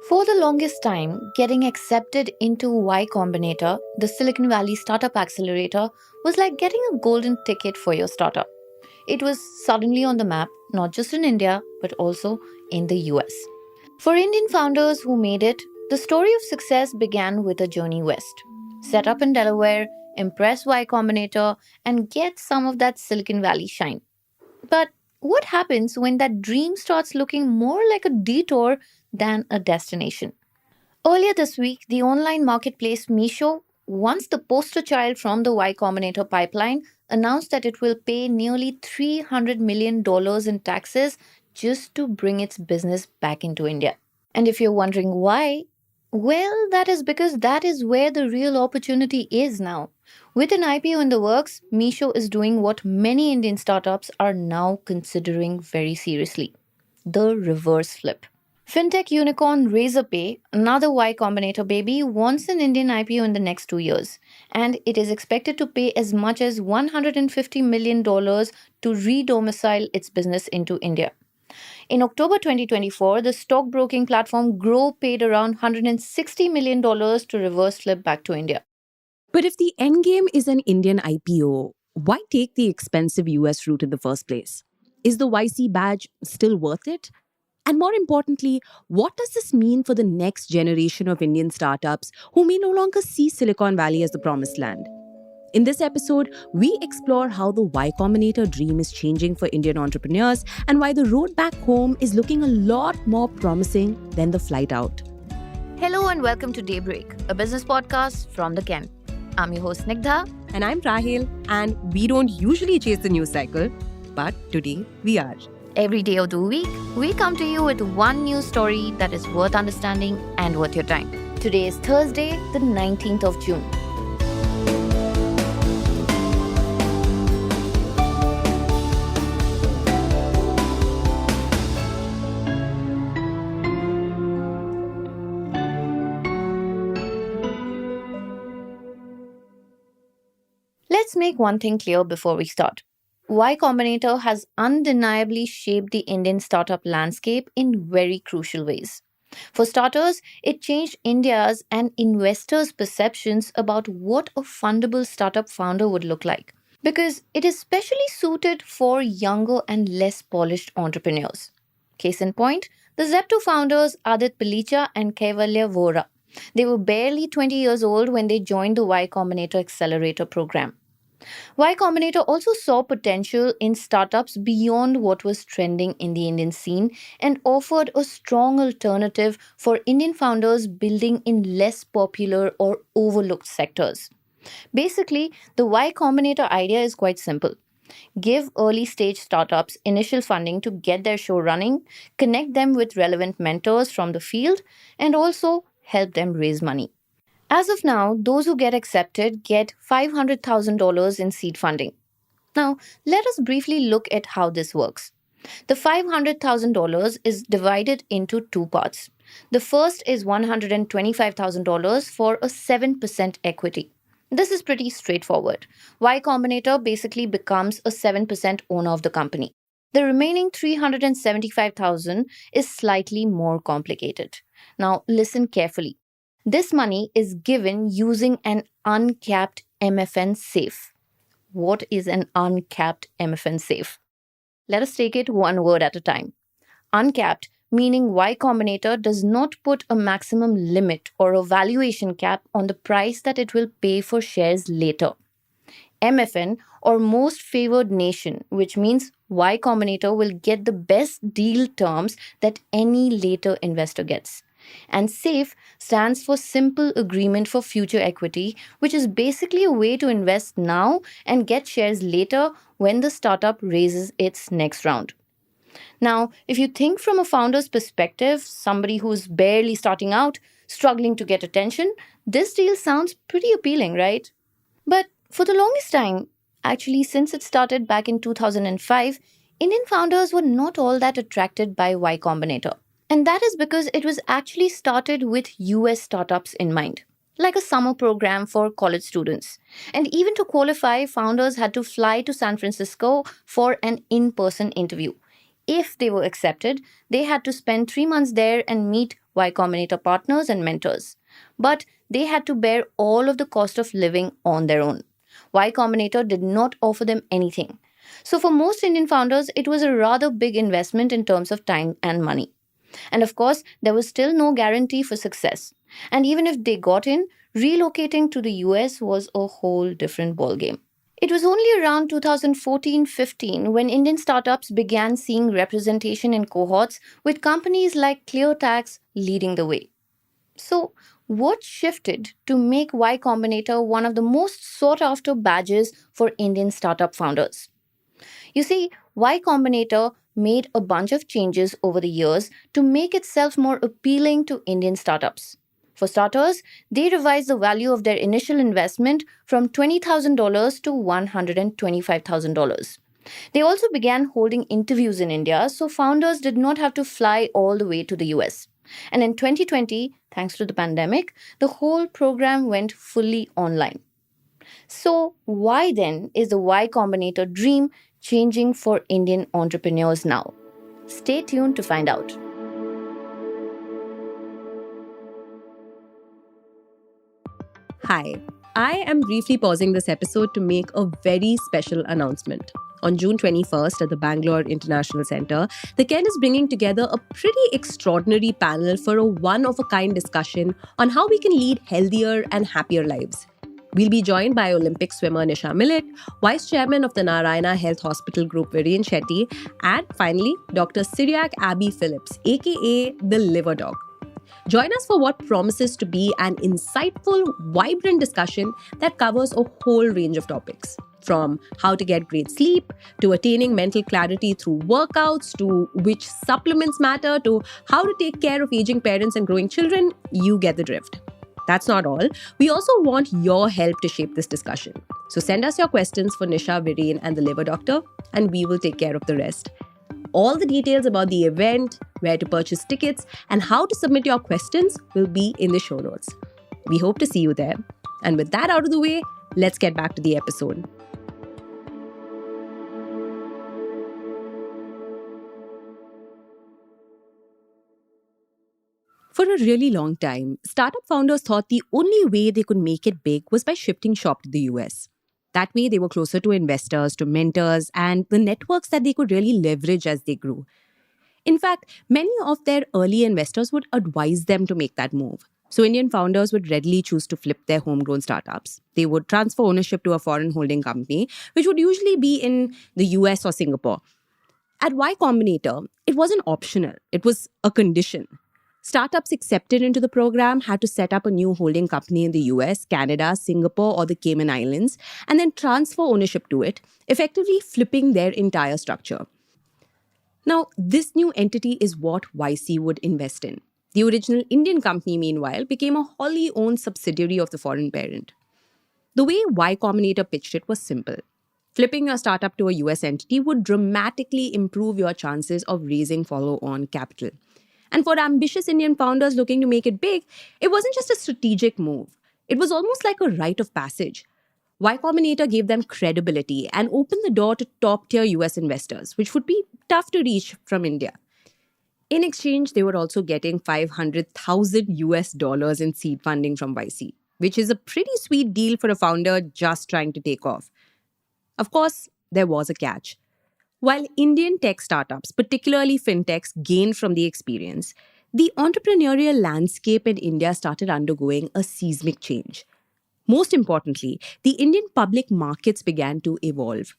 For the longest time, getting accepted into Y Combinator, the Silicon Valley startup accelerator, was like getting a golden ticket for your startup. It was suddenly on the map, not just in India, but also in the US. For Indian founders who made it, the story of success began with a journey west. Set up in Delaware, impress Y Combinator, and get some of that Silicon Valley shine. But what happens when that dream starts looking more like a detour than a destination? Earlier this week, the online marketplace Meesho, once the poster child from the Y Combinator pipeline, announced that it will pay nearly $300 million in taxes just to bring its business back into India. And if you're wondering why, well, that is because that is where the real opportunity is now. With an IPO in the works, Meesho is doing what many Indian startups are now considering very seriously: the reverse flip. Fintech unicorn Razorpay, another Y Combinator baby, wants an Indian IPO in the next 2 years, and it is expected to pay as much as $150 million to redomicile its business into India. In October 2024, the stockbroking platform Grow paid around $160 million to reverse flip back to India. But if the endgame is an Indian IPO, why take the expensive US route in the first place? Is the YC badge still worth it? And more importantly, what does this mean for the next generation of Indian startups who may no longer see Silicon Valley as the promised land? In this episode, we explore how the Y Combinator dream is changing for Indian entrepreneurs and why the road back home is looking a lot more promising than the flight out. Hello and welcome to Daybreak, a business podcast from the Ken. I'm your host Nigdha. And I'm Rahil, and we don't usually chase the news cycle, but today we are. Every day of the week, we come to you with one news story that is worth understanding and worth your time. Today is Thursday, the 19th of June. Let's make one thing clear before we start. Y Combinator has undeniably shaped the Indian startup landscape in very crucial ways. For starters, it changed India's and investors' perceptions about what a fundable startup founder would look like, because it is specially suited for younger and less polished entrepreneurs. Case in point, the Zepto founders Adit Palicha and Kaivalya Vora. They were barely 20 years old when they joined the Y Combinator accelerator program. Y Combinator also saw potential in startups beyond what was trending in the Indian scene and offered a strong alternative for Indian founders building in less popular or overlooked sectors. Basically, the Y Combinator idea is quite simple. Give early stage startups initial funding to get their show running, connect them with relevant mentors from the field, and also help them raise money. As of now, those who get accepted get $500,000 in seed funding. Now, let us briefly look at how this works. The $500,000 is divided into two parts. The first is $125,000 for a 7% equity. This is pretty straightforward. Y Combinator basically becomes a 7% owner of the company. The remaining $375,000 is slightly more complicated. Now, listen carefully. This money is given using an uncapped MFN safe. What is an uncapped MFN safe? Let us take it one word at a time. Uncapped, meaning Y Combinator does not put a maximum limit or a valuation cap on the price that it will pay for shares later. MFN, or most favored nation, which means Y Combinator will get the best deal terms that any later investor gets. And SAFE stands for Simple Agreement for Future Equity, which is basically a way to invest now and get shares later when the startup raises its next round. Now, if you think from a founder's perspective, somebody who's barely starting out, struggling to get attention, this deal sounds pretty appealing, right? But for the longest time, actually since it started back in 2005, Indian founders were not all that attracted by Y Combinator. And that is because it was actually started with US startups in mind, like a summer program for college students. And even to qualify, founders had to fly to San Francisco for an in-person interview. if they were accepted, they had to spend 3 months there and meet Y Combinator partners and mentors. But they had to bear all of the cost of living on their own. Y Combinator did not offer them anything. So, for most Indian founders, it was a rather big investment in terms of time and money. And of course, there was still no guarantee for success. And even if they got in, relocating to the US was a whole different ballgame. It was only around 2014-15 when Indian startups began seeing representation in cohorts with companies like ClearTax leading the way. So, what shifted to make Y Combinator one of the most sought after badges for Indian startup founders? You see, Y Combinator made a bunch of changes over the years to make itself more appealing to Indian startups. For starters, they revised the value of their initial investment from $20,000 to $125,000. They also began holding interviews in India so founders did not have to fly all the way to the US. And in 2020, thanks to the pandemic, the whole program went fully online. So, why then is the Y Combinator dream changing for Indian entrepreneurs now? Stay tuned to find out. Hi, I am briefly pausing this episode to make a very special announcement. On June 21st at the Bangalore International Centre, the Ken is bringing together a pretty extraordinary panel for a one-of-a-kind discussion on how we can lead healthier and happier lives. We'll be joined by Olympic swimmer Nisha Millet, Vice Chairman of the Narayana Health Hospital Group Viren Shetty, and finally, Dr. Syriac Abby Phillips, aka the Liver Dog. Join us for what promises to be an insightful, vibrant discussion that covers a whole range of topics. From how to get great sleep, to attaining mental clarity through workouts, to which supplements matter, to how to take care of aging parents and growing children, you get the drift. That's not all. We also want your help to shape this discussion. So send us your questions for Nisha, Viren, and the Liver Doctor, and we will take care of the rest. All the details about the event, where to purchase tickets, and how to submit your questions will be in the show notes. We hope to see you there. And with that out of the way, let's get back to the episode. For a really long time, startup founders thought the only way they could make it big was by shifting shop to the US. That way, they were closer to investors, to mentors, and the networks that they could really leverage as they grew. In fact, many of their early investors would advise them to make that move. So Indian founders would readily choose to flip their homegrown startups. They would transfer ownership to a foreign holding company, which would usually be in the US or Singapore. At Y Combinator, it wasn't optional, it was a condition. Startups accepted into the program had to set up a new holding company in the US, Canada, Singapore, or the Cayman Islands, and then transfer ownership to it, effectively flipping their entire structure. Now, this new entity is what YC would invest in. The original Indian company, meanwhile, became a wholly owned subsidiary of the foreign parent. The way Y Combinator pitched it was simple. Flipping your startup to a US entity would dramatically improve your chances of raising follow-on capital. And for ambitious Indian founders looking to make it big, it wasn't just a strategic move. It was almost like a rite of passage. Y Combinator gave them credibility and opened the door to top-tier US investors, which would be tough to reach from India. In exchange, they were also getting $500,000 in seed funding from YC, which is a pretty sweet deal for a founder just trying to take off. Of course, there was a catch. While Indian tech startups, particularly fintechs, gained from the experience, the entrepreneurial landscape in India started undergoing a seismic change. Most importantly, the Indian public markets began to evolve.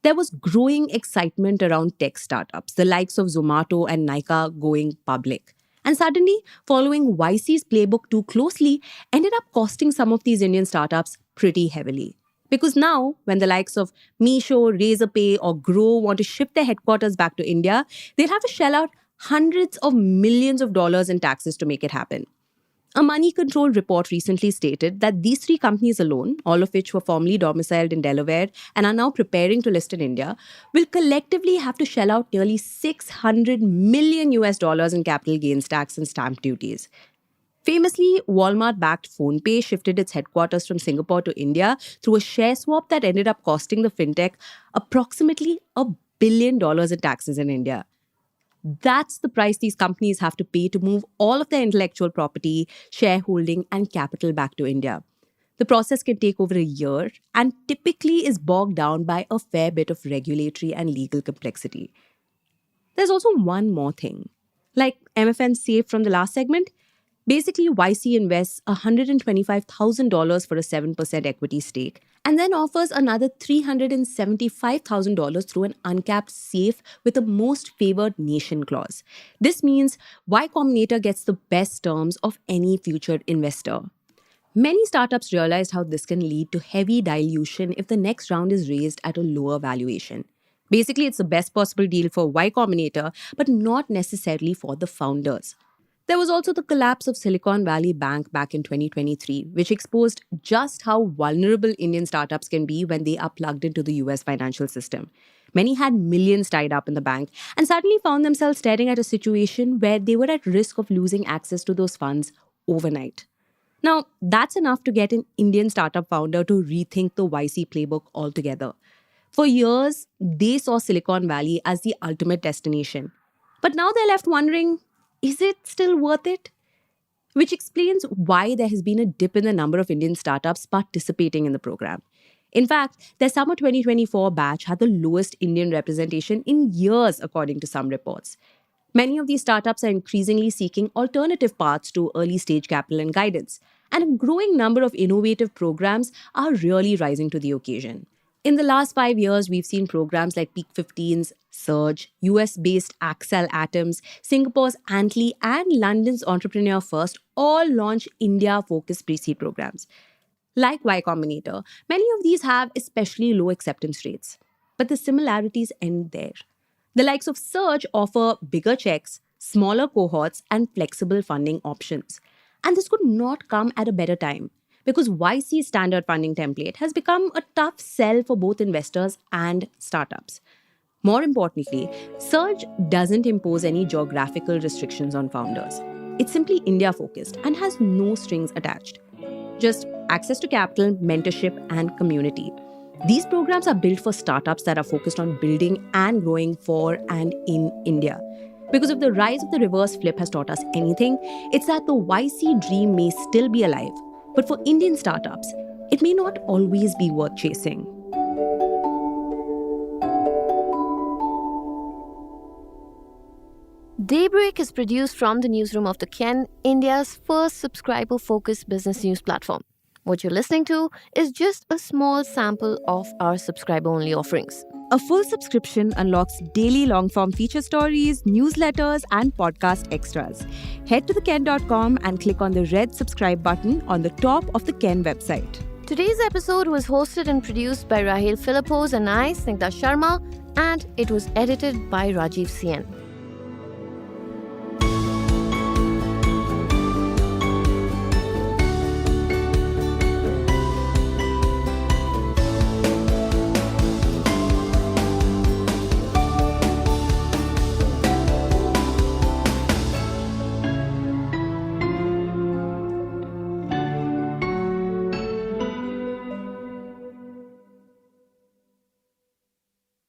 There was growing excitement around tech startups, the likes of Zomato and Nykaa going public. And suddenly, following YC's playbook too closely ended up costing some of these Indian startups pretty heavily. Because now, when the likes of Meesho, Razorpay, or Grow want to shift their headquarters back to India, they'll have to shell out hundreds of millions of dollars in taxes to make it happen. A money control report recently stated that these three companies alone, all of which were formerly domiciled in Delaware and are now preparing to list in India, will collectively have to shell out nearly $600 million in capital gains tax and stamp duties. Famously, Walmart-backed PhonePe shifted its headquarters from Singapore to India through a share swap that ended up costing the fintech approximately $1 billion in taxes in India. That's the price these companies have to pay to move all of their intellectual property, shareholding, and capital back to India. The process can take over a year and typically is bogged down by a fair bit of regulatory and legal complexity. There's also one more thing. Like MFN Safe from the last segment, basically YC invests $125,000 for a 7% equity stake and then offers another $375,000 through an uncapped safe with a most favored nation clause. This means Y Combinator gets the best terms of any future investor. Many startups realized how this can lead to heavy dilution if the next round is raised at a lower valuation. Basically, it's the best possible deal for Y Combinator, but not necessarily for the founders. There was also the collapse of Silicon Valley Bank back in 2023, which exposed just how vulnerable Indian startups can be when they are plugged into the US financial system. Many had millions tied up in the bank and suddenly found themselves staring at a situation where they were at risk of losing access to those funds overnight. Now, that's enough to get an Indian startup founder to rethink the YC playbook altogether. For years, they saw Silicon Valley as the ultimate destination. But now they're left wondering, is it still worth it? Which explains why there has been a dip in the number of Indian startups participating in the program. In fact, their summer 2024 batch had the lowest Indian representation in years, according to some reports. Many of these startups are increasingly seeking alternative paths to early stage capital and guidance, and a growing number of innovative programs are really rising to the occasion. In the last 5 years, we've seen programs like Peak 15's Surge, US-based Accel Atoms, Singapore's Antly, and London's Entrepreneur First all launch India-focused pre-seed programs. Like Y Combinator, many of these have especially low acceptance rates. But the similarities end there. The likes of Surge offer bigger checks, smaller cohorts, and flexible funding options. And this could not come at a better time, because YC's standard funding template has become a tough sell for both investors and startups. More importantly, Surge doesn't impose any geographical restrictions on founders. It's simply India-focused and has no strings attached. Just access to capital, mentorship, and community. These programs are built for startups that are focused on building and growing for and in India. Because if the rise of the reverse flip has taught us anything, it's that the YC dream may still be alive, but for Indian startups, it may not always be worth chasing. Daybreak is produced from the newsroom of The Ken, India's first subscriber-focused business news platform. What you're listening to is just a small sample of our subscriber-only offerings. A full subscription unlocks daily long-form feature stories, newsletters, and podcast extras. Head to theken.com and click on the red subscribe button on the top of the Ken website. Today's episode was hosted and produced by Rahel Philippos and I, Snigdha Sharma, and it was edited by Rajiv CN.